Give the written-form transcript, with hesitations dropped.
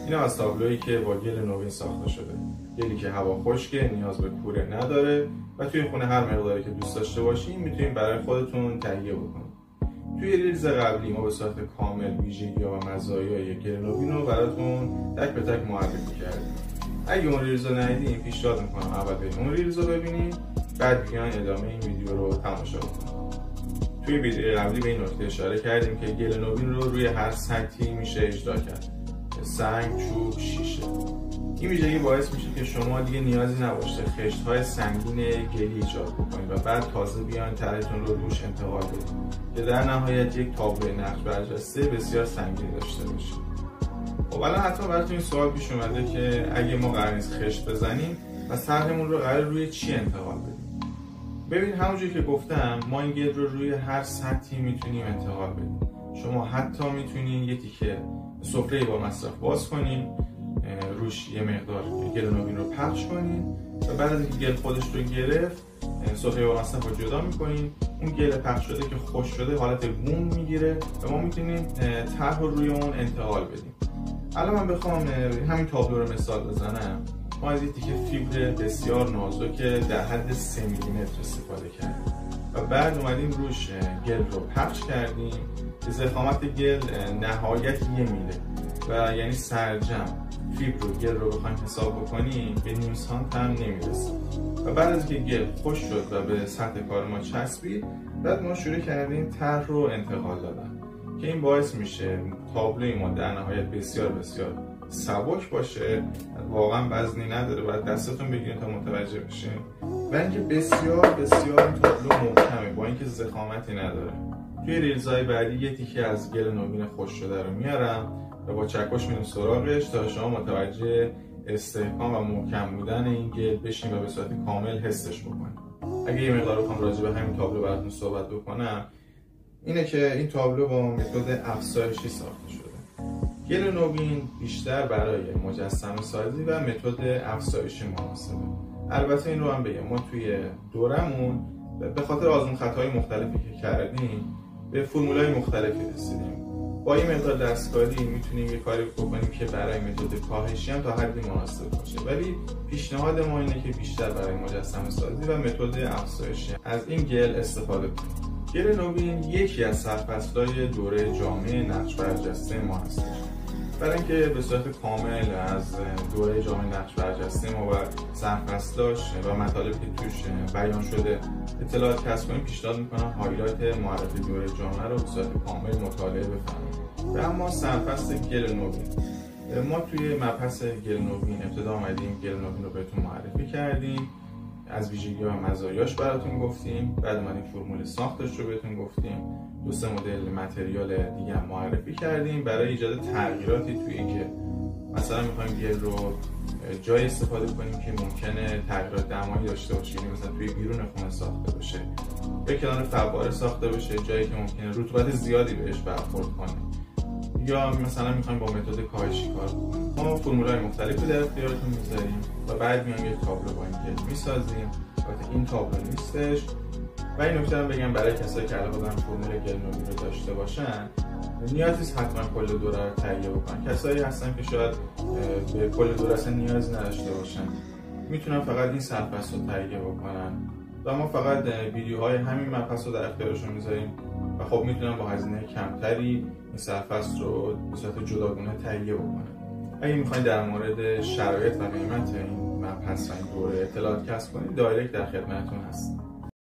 این از تابلویی که با گل نوین ساخته شده. گلی که هوا خشکه، نیاز به کوره نداره و توی خونه هر مقداری که دوست داشته باشین میتونین برای خودتون تهیه بکنید. توی ریلز قبلی ما به صورت کامل ویژگی‌ها و مزایای گل نوین رو براتون تک به تک معرفی کردیم. اگه اون ریلز رو ندیدین پیشنهاد میکنم اول برید اون ریلز رو ببینید، بعد بیاین ادامه این ویدیو رو تماشا کنید. توی ویدیو قبلی به این نکته اشاره کردیم که گل نوین رو روی هر سطحی میشه اجرا کرد. سنگ، چوب، شیشه. این ویژگی باعث میشه که شما دیگه نیازی نباشه خشت‌های سنگین گلی ایجاد بکنید و بعد تازه بیان طرحتون رو روش انتقال بدید که در نهایت یک تابلو نقش برجسته بسیار سنگین داشته باشید. خب الان حتما براتون این سوال پیش اومده که اگه ما قرار نیست خشت بزنیم پس طرحمون رو قرار روی چی انتقال بدیم؟ ببین همونجوری که گفتم ما این گل رو روی هر سطحی میتونیم انتقال بدیم. شما حتی میتونین یه تیکه سفره با مصرف باز کنین، روش یه مقدار گل نوین رو پخش کنین و بعد از اینکه گل خودش رو گرفت سفره با مصرف رو جدا میکنین. اون گل پخش شده که خشک شده حالت گون میگیره و ما میتونیم طرح رو روی اون انتقال بدیم. الان من بخوام همین تابلو رو مثال بزنم، ما از یه تیکه فیبر بسیار نازک در حد 3 میلیمتر استفاده کردیم و بعد اومدیم روش گل رو پخش کردیم. ضخامت گل نهایت 1 میله و یعنی سرجم فیبر و گل رو بخوایم حساب بکنیم به نیم سانت هم نمیرسه. و بعد از اینکه گل خشک شد و به سطح کار ما چسبید، بعد ما شروع کردیم طرح رو انتقال دادن که این باعث میشه تابلوی ما در نهایت بسیار بسیار سبک باشه، واقعا وزنی نداره، باید دستتون بگیرید تا متوجه بشین و اینکه بسیار بسیار این تابلو محکمه با اینکه ضخامتی نداره. توی ریلزهای بعدی یه تیکه از گل نوین خشک شده رو میارم و با چکش میرم سراغش تا شما متوجه استحکام و محکم بودن این گل بشین و به صورت کامل حسش بکنید. اگه یه مقدار بخوام راجع به همین تابلو براتون صحبت بکنم، اینه که این تابلو با متد افزایشی ساخته شده. گل نوین بیشتر برای مجسمه سازی و متد افزایشی مناسبه. البته این رو هم بگم ما توی دورمون به خاطر آزمون خطاهای مختلفی که کردیم به فرمولای مختلفی رسیدیم. با این مقدار دستکاری میتونیم یه کاری بکنیم که برای متد کاهشی هم تا حدی مناسب باشه، ولی پیشنهاد ما اینه که بیشتر برای مجسمه سازی و متد افزایشی از این گل استفاده کنیم. گل نوین یکی از سرفصل‌های دوره جامعه نقش برجسته ما هستش. برای اینکه به صورت کامل از دوره جامعه نقش برجسته ما و سرفصلاش و مطالبی که توش بیان شده اطلاعات کسب کنیم، پیشنهاد میکنم هایلایت معرفی دوره جامعه رو به صورت کامل مطالعه بفرمایید. و اما سرفصل گل نوین، ما توی مبحث گل نوین ابتدا آمدیم گل نوین رو بهتون معرفی کردیم، از ویژگی و مزایاش براتون گفتیم، بعد اومدیم فرمول ساختش رو بهتون گفتیم، 2-3 مدل متریال دیگه هم معرفی کردیم برای ایجاد تغییراتی توی اینکه مثلا میخوایم گل رو جای استفاده کنیم که ممکنه تغییرات دمایی داشته باشه، مثلا توی بیرون خونه ساخته بشه، یا کنار فواره ساخته بشه جایی که ممکنه رطوبت زیادی بهش برخورد کنه، یا مثلا میخوایم با متد کاهشی کار کنیم. ما فرمولای مختلفی در اختیارتون میذاریم و بعد میایم یک تابلو با این گل میسازیم. البته این تابلو نیستش و این نکته رو بگم برای کسایی که علاقه دارن فرمول گل نوین رو داشته باشن، نیازی نیست حتما کل دوره رو تهیه بکنن. کسایی هستن که شاید به کل دوره اصلا نیاز نداشته باشن، میتونن فقط این سرفصل رو تهیه بکنن و ما فقط ویدیوهای همین مبحث رو در اختیارشون میذاریم و خب میتونن با هزینه کمتری این سرفصل رو به صورت جداگانه تهیه بکنن. اگه میخواین در مورد شرایط و قیمت این مبحث و این دوره اطلاعات کسب کنید، دایرکت در خدمتتون هست.